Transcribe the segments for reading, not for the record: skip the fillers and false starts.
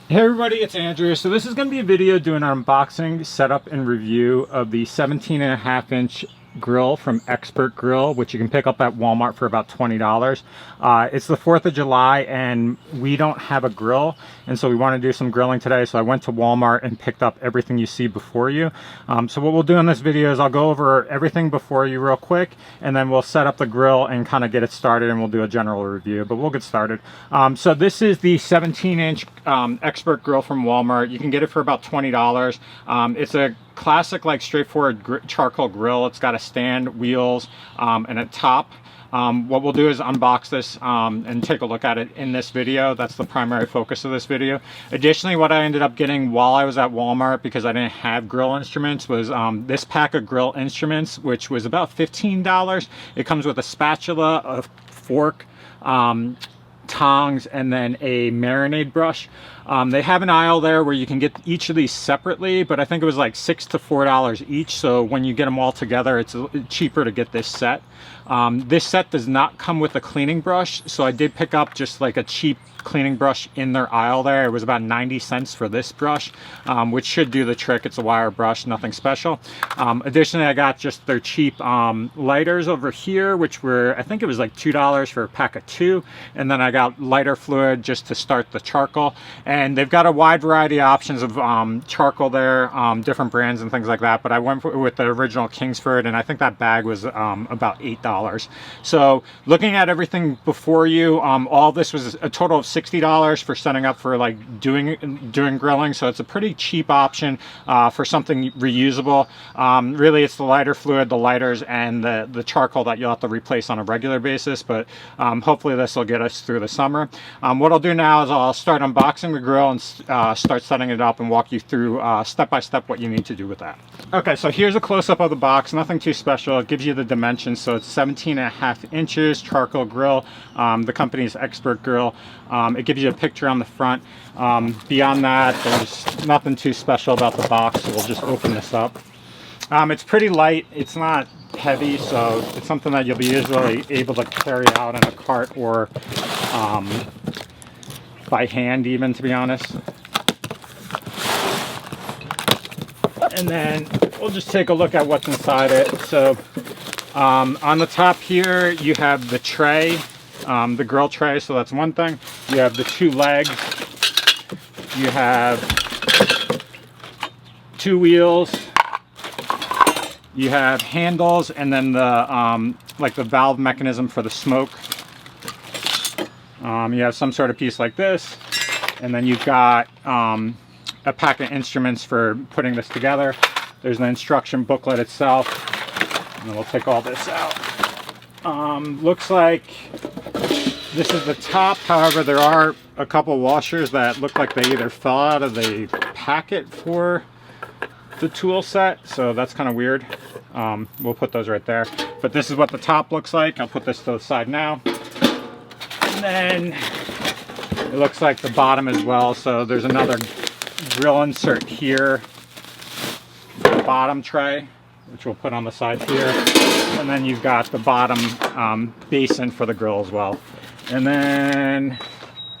Hey everybody, it's Andrew. So this is going to be a video doing an unboxing, setup, and review of the 17.5-inch grill from Expert Grill, which you can pick up at Walmart for about $20. It's the 4th of July and we don't have a grill, and so we want to do some grilling today. So I went to Walmart and picked up everything you see before you. So what we'll do in this video is I'll go over everything before you real quick, and then we'll set up the grill and kind of get it started, and we'll do a general review, but we'll get started. So this is the 17-inch Expert Grill from Walmart. You can get it for about $20. It's a classic, like, straightforward charcoal grill. It's got a stand, wheels, and a top. What we'll do is unbox this and take a look at it in this video. That's the primary focus of this video. Additionally, what I ended up getting while I was at Walmart, because I didn't have grill instruments, was this pack of grill instruments, which was about $15. It comes with a spatula, a fork, tongs, and then a marinade brush. They have an aisle there where you can get each of these separately, but I think it was like $6 to $4 each. So when you get them all together, it's cheaper to get this set. This set does not come with a cleaning brush, so I did pick up just like a cheap cleaning brush in their aisle there. It was about 90 cents for this brush, which should do the trick. It's a wire brush, nothing special. Additionally, I got just their cheap lighters over here, which were, I think it was like $2 for a pack of 2. And then I got lighter fluid just to start the charcoal. And they've got a wide variety of options of charcoal there, different brands and things like that. But I went with the original Kingsford, and I think that bag was about $8. So looking at everything before you, all this was a total of $60 for setting up for like doing grilling. So it's a pretty cheap option for something reusable. Really, it's the lighter fluid, the lighters, and the charcoal that you'll have to replace on a regular basis. But hopefully this will get us through the summer. What I'll do now is I'll start unboxing the grill and start setting it up and walk you through step by step what you need to do with that. Okay, so here's a close-up of the box. Nothing too special. It gives you the dimensions. So it's 17.5 inches charcoal grill. The company's Expert Grill. It gives you a picture on the front. Beyond that, there's nothing too special about the box, so we'll just open this up. It's pretty light. It's not heavy, so it's something that you'll be easily able to carry out in a cart or by hand even, to be honest. And then we'll just take a look at what's inside it. So on the top here you have the tray, the grill tray, so that's one thing. You have the 2 legs, you have 2 wheels, you have handles, and then the like the valve mechanism for the smoke. You have some sort of piece like this, and then you've got a pack of instruments for putting this together. There's the instruction booklet itself, and then we'll take all this out. Looks like this is the top. However, there are a couple washers that look like they either fell out of the packet for the tool set, so that's kind of weird. We'll put those right there. But this is what the top looks like. I'll put this to the side now. And then it looks like the bottom as well. So there's another grill insert here, the bottom tray, which we'll put on the side here. And then you've got the bottom basin for the grill as well. And then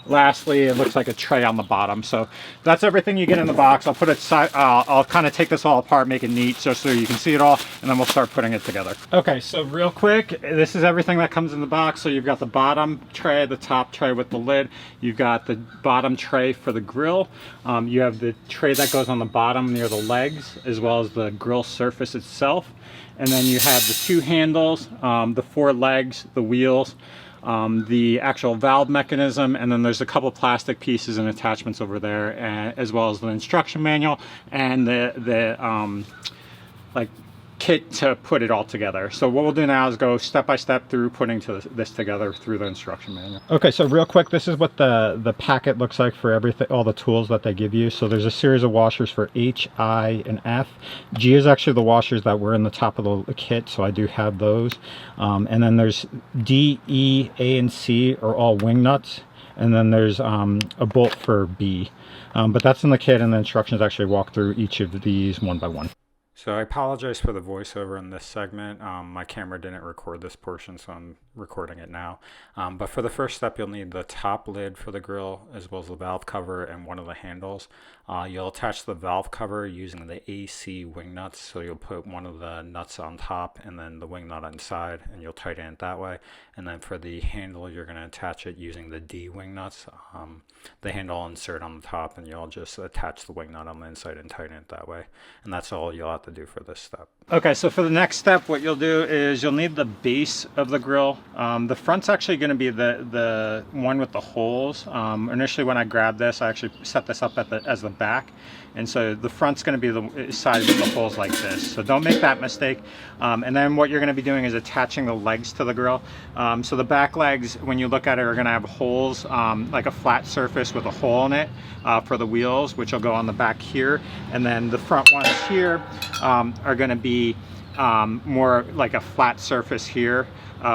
lastly, it looks like a tray on the bottom. So that's everything you get in the box. I'll put it I'll kind of take this all apart, make it neat just so you can see it all, and then we'll start putting it together. Okay, so real quick, this is everything that comes in the box. So you've got the bottom tray, the top tray with the lid. You've got the bottom tray for the grill. You have the tray that goes on the bottom near the legs, as well as the grill surface itself. And then you have the 2 handles, the 4 legs, the wheels, the actual valve mechanism, and then there's a couple plastic pieces and attachments over there, as well as the instruction manual and the like kit to put it all together. So what we'll do now is go step by step through putting this together through the instruction manual. Okay, so real quick, this is what the packet looks like for everything, all the tools that they give you. So there's a series of washers for H, I, and F. G is actually the washers that were in the top of the kit, so I do have those. And then there's D, E, A, and C are all wing nuts. And then there's a bolt for B. But that's in the kit, and the instructions actually walk through each of these one by one. So I apologize for the voiceover in this segment. My camera didn't record this portion, so I'm recording it now. But for the first step, you'll need the top lid for the grill, as well as the valve cover and one of the handles. You'll attach the valve cover using the AC wing nuts. So you'll put one of the nuts on top and then the wing nut inside, and you'll tighten it that way. And then for the handle, you're going to attach it using the D wing nuts. The handle I'll insert on the top, and you'll just attach the wing nut on the inside and tighten it that way. And that's all you'll have to do for this step. Okay, so for the next step, what you'll do is you'll need the base of the grill. The front's actually going to be the one with the holes. Initially, when I grabbed this, I actually set this up as the back, and so the front's going to be the side with the holes like this. So don't make that mistake. And then what you're going to be doing is attaching the legs to the grill. So the back legs, when you look at it, are going to have holes, like a flat surface with a hole in it for the wheels, which will go on the back here, and then the front ones here are going to be more like a flat surface here,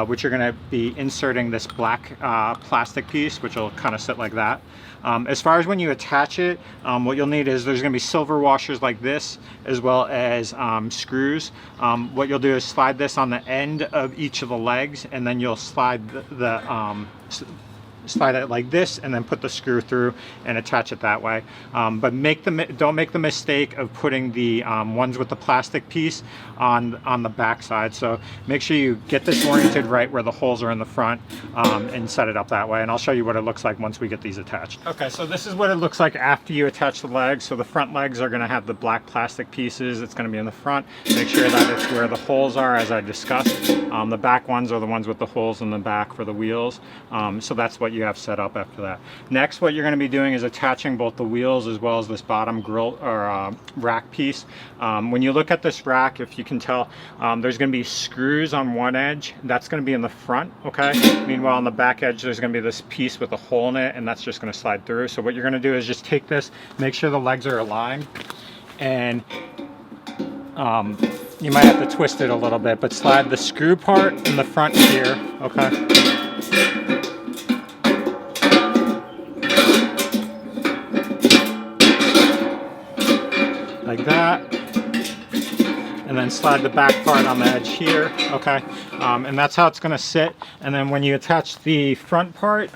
which you're going to be inserting this black plastic piece, which will kind of sit like that. As far as when you attach it, what you'll need is there's going to be silver washers like this, as well as screws. What you'll do is slide this on the end of each of the legs, and then you'll slide slide it like this, and then put the screw through and attach it that way. But don't make the mistake of putting the ones with the plastic piece on the back side. So make sure you get this oriented right where the holes are in the front, and set it up that way. And I'll show you what it looks like once we get these attached. Okay, so this is what it looks like after you attach the legs. So the front legs are going to have the black plastic pieces. It's going to be in the front. Make sure that it's where the holes are, as I discussed. The back ones are the ones with the holes in the back for the wheels. So that's what you have set up after that. Next, what you're going to be doing is attaching both the wheels as well as this bottom grill or rack piece. When you look at this rack, if you can tell, there's going to be screws on one edge. That's going to be in the front, okay? Meanwhile, on the back edge, there's going to be this piece with a hole in it, and that's just going to slide through. So what you're going to do is just take this, make sure the legs are aligned, and you might have to twist it a little bit, but slide the screw part in the front here, okay? Like that, and then slide the back part on the edge here, okay? And that's how it's going to sit. And then when you attach the front part,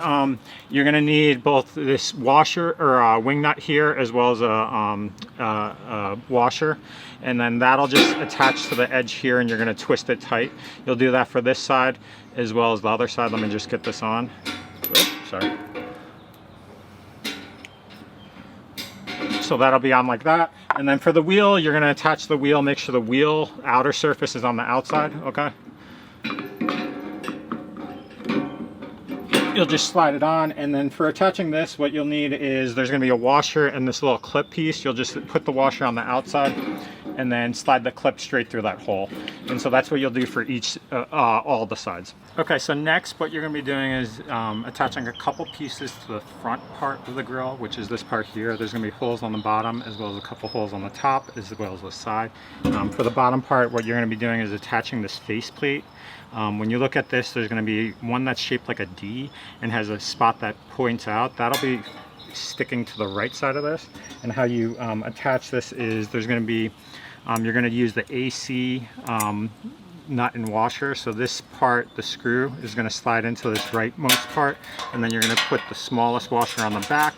you're going to need both this washer or wing nut here, as well as a washer, and then that'll just attach to the edge here, and you're going to twist it tight. You'll do that for this side as well as the other side. Let me just get this on. Oops, sorry. So that'll be on like that. And then for the wheel, you're going to attach the wheel. Make sure the wheel outer surface is on the outside, okay? You'll just slide it on, and then for attaching this, what you'll need is there's going to be a washer and this little clip piece. You'll just put the washer on the outside and then slide the clip straight through that hole. And so that's what you'll do for each, all the sides. Okay, so next what you're going to be doing is attaching a couple pieces to the front part of the grill, which is this part here. There's going to be holes on the bottom, as well as a couple holes on the top, as well as the side. For the bottom part, what you're going to be doing is attaching this faceplate. When you look at this, there's going to be one that's shaped like a D and has a spot that points out. That'll be sticking to the right side of this. And how you attach this is there's going to be, you're going to use the AC nut and washer. So this part, the screw, is going to slide into this rightmost part, and then you're going to put the smallest washer on the back,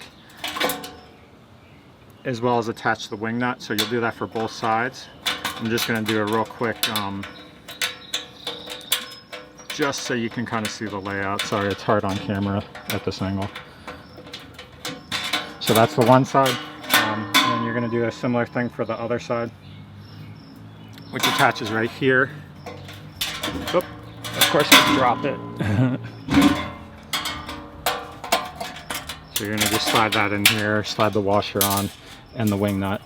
as well as attach the wing nut. So you'll do that for both sides. I'm just going to do a real quick just so you can kind of see the layout. Sorry, it's hard on camera at this angle. So that's the one side, and then you're going to do a similar thing for the other side, which attaches right here. Oop, of course I dropped it. So you're going to just slide that in here, slide the washer on, and the wing nut.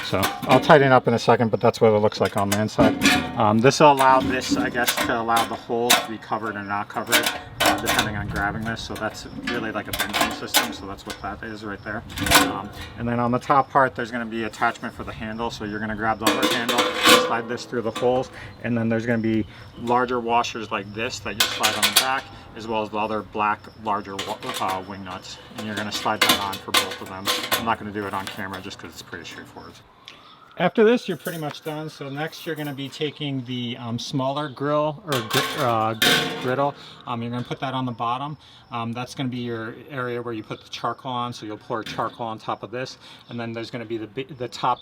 So I'll tighten it up in a second, but that's what it looks like on the inside. This will allow this, I guess, to allow the holes to be covered or not covered, depending on grabbing this. So that's really like a bending system. So that's what that is right there. And then on the top part, there's going to be attachment for the handle. So you're going to grab the other handle, slide this through the holes, and then there's going to be larger washers like this that you slide on the back, as well as the other black larger wing nuts, and you're going to slide that on for both of them. I'm not going to do it on camera just because it's pretty straightforward. After this, you're pretty much done. So next, you're going to be taking the smaller grill or griddle. You're going to put that on the bottom. That's going to be your area where you put the charcoal on. So you'll pour charcoal on top of this, and then there's going to be the top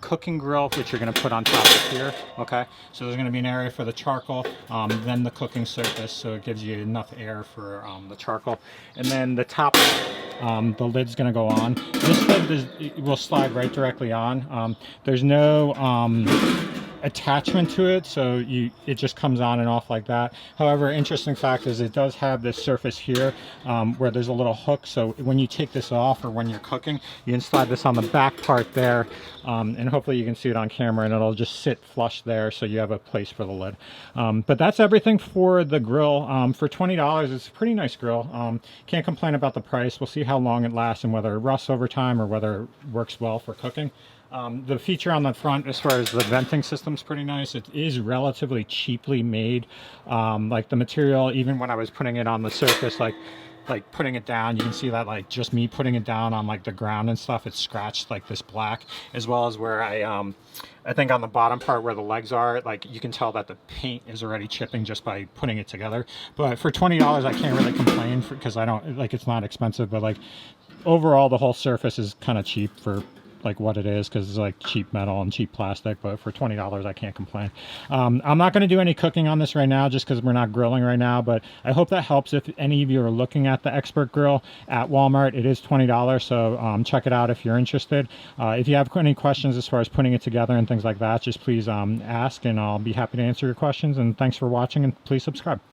cooking grill, which you're going to put on top of here. Okay. So there's going to be an area for the charcoal, then the cooking surface, so it gives you enough air for the charcoal, and then the top. The lid's going to go on. This lid will slide right directly on. There's no attachment to it, so it just comes on and off like that. However, interesting fact is it does have this surface here where there's a little hook, so when you take this off or when you're cooking, you can slide this on the back part there, and hopefully you can see it on camera, and it'll just sit flush there so you have a place for the lid. But that's everything for the grill. For $20, it's a pretty nice grill. Can't complain about the price. We'll see how long it lasts and whether it rusts over time or whether it works well for cooking. The feature on the front as far as the venting system is pretty nice. It is relatively cheaply made. Like the material, even when I was putting it on the surface, like putting it down, you can see that like just me putting it down on like the ground and stuff, it's scratched like this black, as well as where I think on the bottom part where the legs are, like you can tell that the paint is already chipping just by putting it together. But for $20, I can't really complain because I don't like, it's not expensive, but like overall the whole surface is kind of cheap for like what it is, because it's like cheap metal and cheap plastic. But for $20, I can't complain. I'm not going to do any cooking on this right now just because we're not grilling right now, but I hope that helps. If any of you are looking at the Expert Grill at Walmart, it is $20, so check it out if you're interested. If you have any questions as far as putting it together and things like that, just please ask, and I'll be happy to answer your questions. And thanks for watching, and please subscribe.